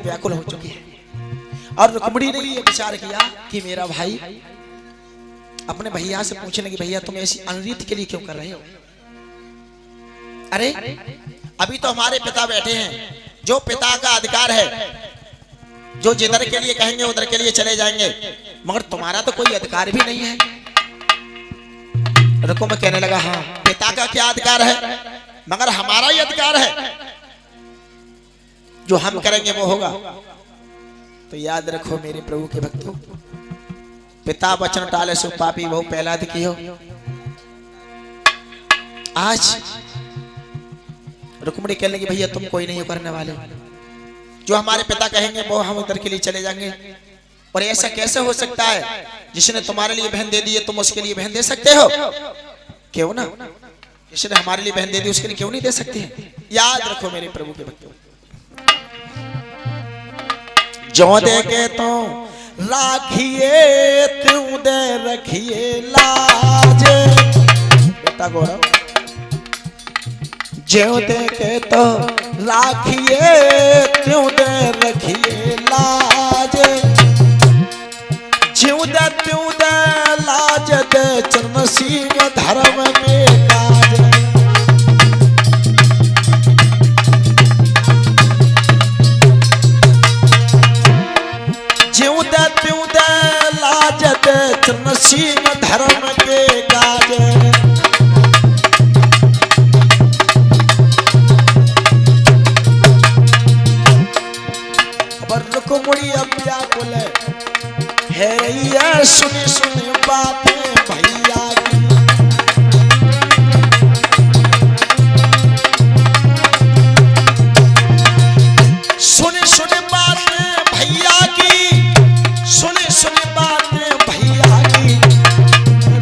व्याकुल हो चुकी है। और रुक्मिणी ने ये विचार किया कि मेरा भाई अपने भैया से पूछने लगी, भैया तुम ऐसी अनरीत के लिए क्यों कर रहे हो? अरे अभी तो हमारे पिता बैठे हैं, जो पिता का अधिकार है, जो जिधर के लिए कहेंगे उधर के लिए चले जाएंगे, मगर तुम्हारा तो कोई अधिकार भी नहीं है। रुको मैं कहने लगा, हाँ पिता का क्या अधिकार है, मगर हमारा ही अधिकार है, जो हम करेंगे वो होगा। तो याद रखो मेरे प्रभु के भक्तों, पिता वचन टाले सो पापी बहु पहलाद की हो। आज रुक्मिणी कहने लगी, भैया तुम कोई नहीं करने वाले, जो हमारे पिता कहेंगे वो हम उधर के लिए चले जाएंगे। और ऐसा कैसे हो सकता है, जिसने तुम्हारे लिए बहन दे दी है तुम उसके लिए बहन दे सकते हो? क्यों ना, जिसने हमारे लिए बहन दे दी उसके लिए क्यों नहीं दे सकते? याद रखो मेरे प्रभु के भक्तों, जो दे के तो राखिए त्यों दे रखिए लाज। बेटा गौरव, जो दे के तो राखिए त्यों दे रखिए लाज, ज्यों दे त्यों दे लाज दे चरण सिंह धर्म में काज। ज्यों दे त्यों दे लाज दे चरण सिंह धर्म के काज। रुक्मिणी अब व्याकुल है रैया, सुनी सुनी बातें भैया की। सुनी सुनी बातें भैया की, सुनी सुनी बातें भैया की।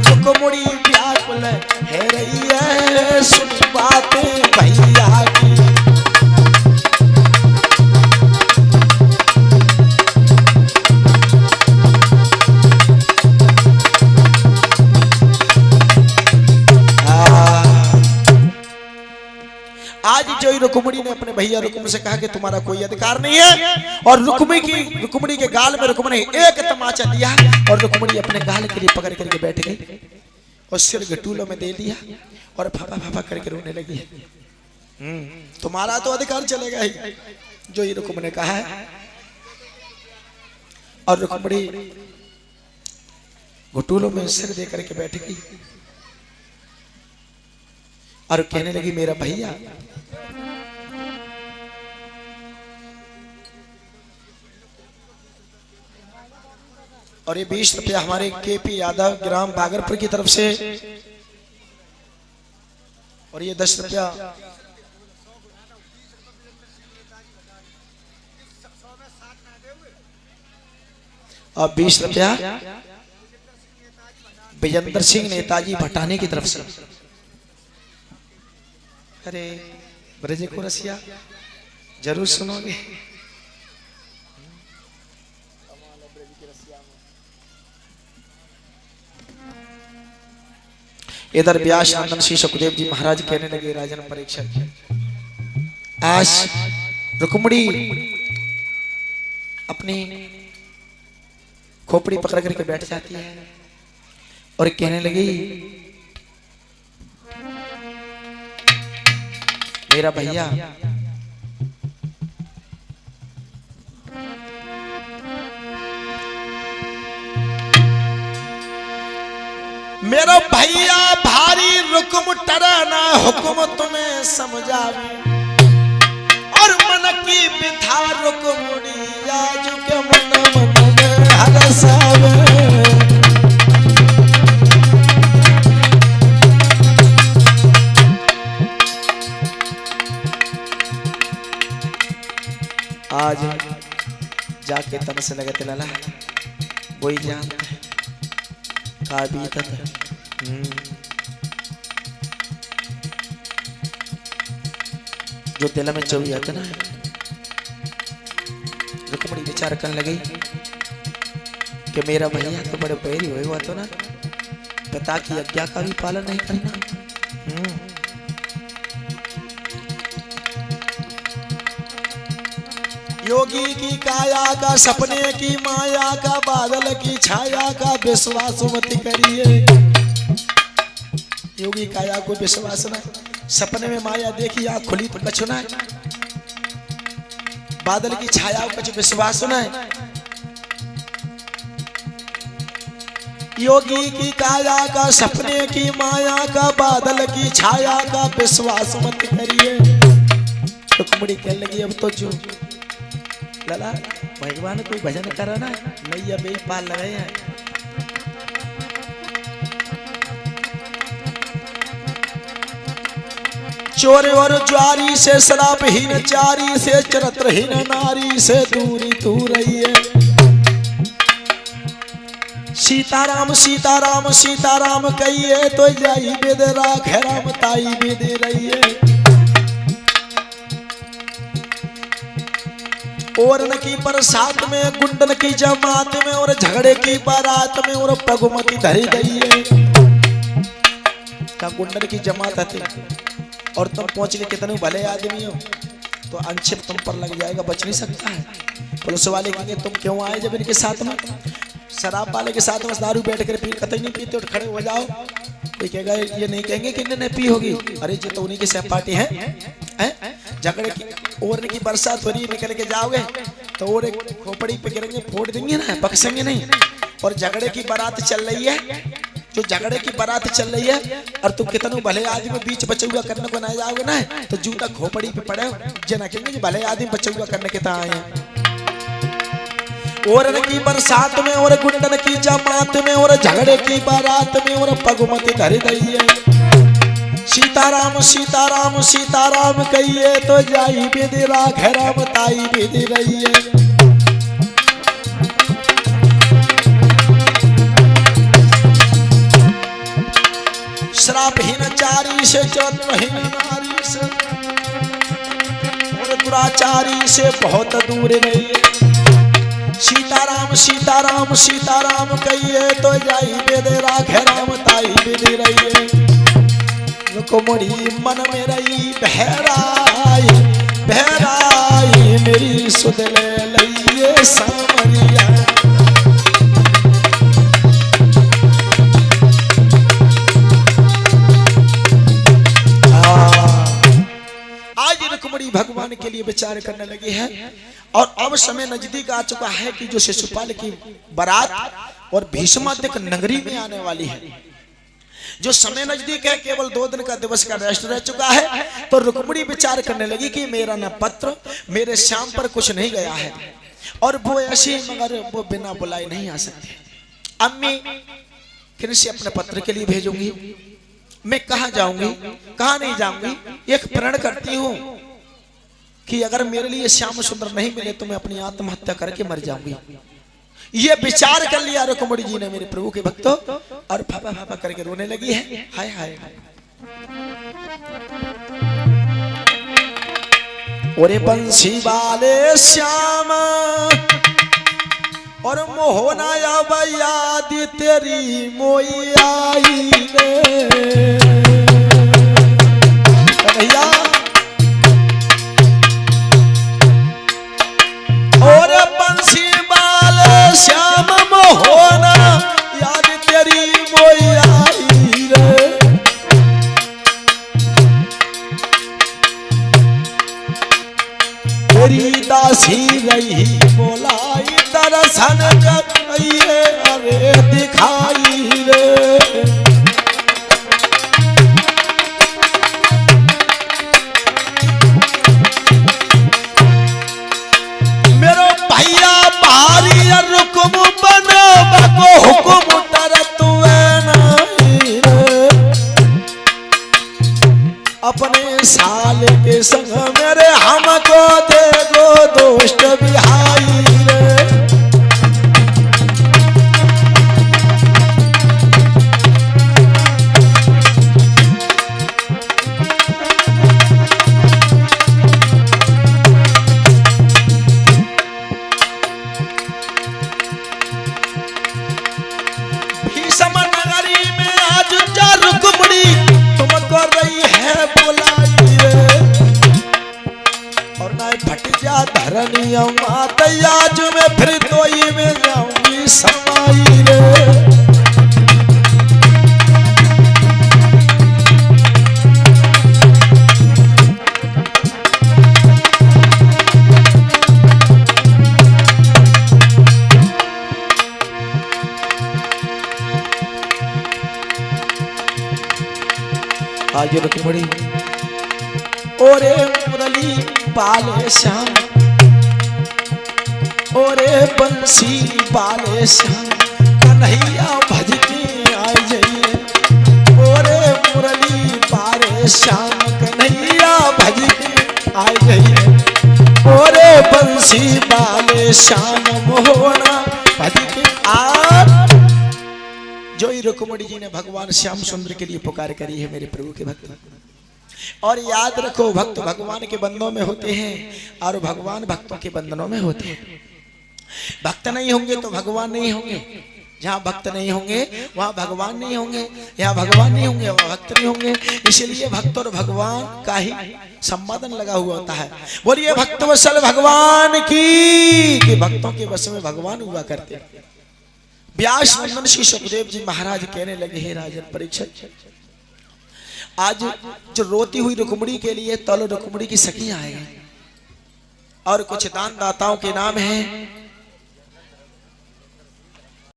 रुक्मिणी व्याकुल है रैया, सुनी बातें भैया की। आज जो रुक्मिणी ने अपने भैया रुक्म से कहा कि तुम्हारा कोई अधिकार नहीं है, और रुक्मिणी के गाल में रुक्मिणी एक तमाचा दिया, और रुक्मिणी अपने गाल के लिए पकड़ करके बैठ गई और सिर घटूलों में दे दिया और फाफा फाफा करके रोने लगी। तुम्हारा तो अधिकार चलेगा ही, जो ये रुक्म ने कहा है। और रुक्मिणी घटूलों में सिर दे करके बैठ गई और कहने लगी, मेरा भैया और ये 20 रुपया हमारे केपी यादव ग्राम बागरपुर की तरफ से, और ये 10 रुपया और 20 रुपया विजेंद्र सिंह नेताजी भटाने की तरफ से। अरे ब्रज को रसिया जरूर सुनोगे। इधर व्यास आनंद श्री सुखदेव जी महाराज कहने लगे, राजन परीक्षक, आज रुक्मिणी अपनी खोपड़ी पकड़ करके बैठ जाती है और कहने लगी, मेरा भैया मेरा भैया भारी रुक्म टराना हुक्म तुम्हें समझावे, और मन की बिथा रुक्मिणी आज के मन मन में हरसावे। आज जाके तन से लगते लाला वही जानते का बीतत जो दिल में चौबी आता ना। रुक्मिणी विचार करने लगी कि मेरा भैया तो बड़े पैरी हुआ तो ना, पिता की आज्ञा का भी पालन नहीं करना। योगी की काया का, सपने की माया का, बादल की छाया का विश्वास मत करिए। योगी काया को विश्वास न, सपने में माया देखी आँख खुली तो कछु न, बादल की छाया को कुछ विश्वास न। योगी की काया का, सपने की माया का, बादल की छाया का विश्वास मत करिए। रुक्मिणी कहने लगी अब तो जो लला भगवान कोई भजन करो ना, नैया बेल पाल लगे हैं। चोर और ज्वारी से, शराबहीन चारी से, चरित्रहीन नारी से दूरी तू रही है। सीताराम सीताराम सीताराम कहिए तो जाई बेद राख राम ताई बेद रही है। और न की बरसात में, गुंडन की जमात में, और झगड़े की बारात में, और पगुमती धरी गई है। क्या गुंडन की जमात है और तुम पहुंच के कितने भले आदमी हो तो अंशिप तुम पर लग जाएगा, बच नहीं सकता है। पुलिस वाले कहेंगे तुम क्यों आए जब इनके साथ में, शराब वाले के साथ में दारू बैठ कर पी, कतई नहीं पीते और खड़े हो जाओ, कोई कहेगा ये नहीं कहेंगे कि इन्होंने पी होगी, अरे ये तो उन्हीं की सहपाठी है। झगड़े की और की बरसात हो रही, निकल के जाओगे तो और एक खोपड़ी पे गिरेंगे, फोड़ देंगे ना, बख्शेंगे नहीं। और झगड़े की बारात चल रही है, जो झगड़े की बारात चल रही है और तुम कितने भले आदमी बीच बचौआ करने को ना जाओगे ना, तो जूता खोपड़ी पे पड़े जना कहेंगे भले आदमी बचौआ करने के आए हैं। और की बरसात में, और गुंडन की जमात में, और झगड़े की बारात में, और पगुमती धरी गई है। सीताराम सीताराम सीताराम कहिए तो जाई बेद राख राम ताई बेद रही है। शराबहीन चारी से, चरित्रहीन नारी से, और दुराचारी से बहुत दूर रही है। सीताराम सीताराम सीताराम कहिए तो जाई बेद राख राम ताई बेद रही है। रुक्मिणी मन में रही बहराई, बहराई मेरी सुध ले लइए सामरिया। आज रुक्मिणी भगवान के लिए विचार करने लगी है और अब समय नजदीक आ चुका है कि जो शिशुपाल की बारात और भीष्मादिक नगरी में आने वाली है। जो समय नजदीक है, केवल 2 दिन का दिवस का रेस्ट रह चुका है, तो रुक्मिणी विचार करने लगी कि मेरा न पत्र मेरे श्याम पर कुछ नहीं गया है और वो ऐसे मगर वो बिना बुलाए नहीं आ सकते। अम्मी फिर से अपने पत्र के लिए भेजूंगी, मैं कहाँ जाऊंगी कहाँ नहीं जाऊंगी। एक प्रण करती हूँ कि अगर मेरे लिए श्याम सुंदर नहीं मिले तो मैं अपनी आत्महत्या करके मर जाऊंगी। ये विचार कर लिया रुक्मिणी जी ने मेरे प्रभु के भक्तों, और फापा फापा करके रोने लगी है। हाय हाय ओरे बंसी वाले श्याम और मोहना याद तेरी मोई आई रे भैया। और बंसी श्याम मोहना याद तेरी मोई आई रे। तेरी दासी रही बोलाई दर्शन करिए अरे दिखाई रे। मेरो भैया भारी रुकुम बनबको हुकुम तरतुए नहीं रे। अपने साल के संग मेरे हमको दे गो दोस्त बिहाई रे। धरनिया आज मैं फिर तो ही में जाऊंगी समाई रे। आज रुक्मिणी ओरे मुरली बाले श्याम, ओरे बंसी बाले श्याम, कन्हैया भज के आए जाइए। ओरे मुरली बाले श्याम, कन्हैया भज के आए जाइए। ओरे बंसी बाले श्याम, मोहना भज के आ। जो ही रुक्मिणी जी ने भगवान श्याम सुंदर के लिए पुकार करी है मेरे प्रभु के भक्त। और याद रखो भक्त भगवान के बंधनों में होते हैं और भगवान भक्तों के बंधनों में होते हैं। भक्त नहीं होंगे तो भगवान नहीं होंगे, जहाँ भक्त नहीं होंगे वहाँ भगवान नहीं होंगे, यहाँ भगवान नहीं होंगे वहाँ भक्त नहीं होंगे। इसलिए भक्त और भगवान का ही संवादन लगा हुआ होता है। बोलिए भक्त वत्सल भगवान की, कि भक्तों के वश में भगवान हुआ करते। व्यास नंदन श्री सुखदेव जी महाराज कहने लगे, हे राजन परीक्षित, आज जो रोती हुई रुक्मिणी के लिए तल रुक्मिणी की सखी आएगी और कुछ दान दाताओं के नाम हैं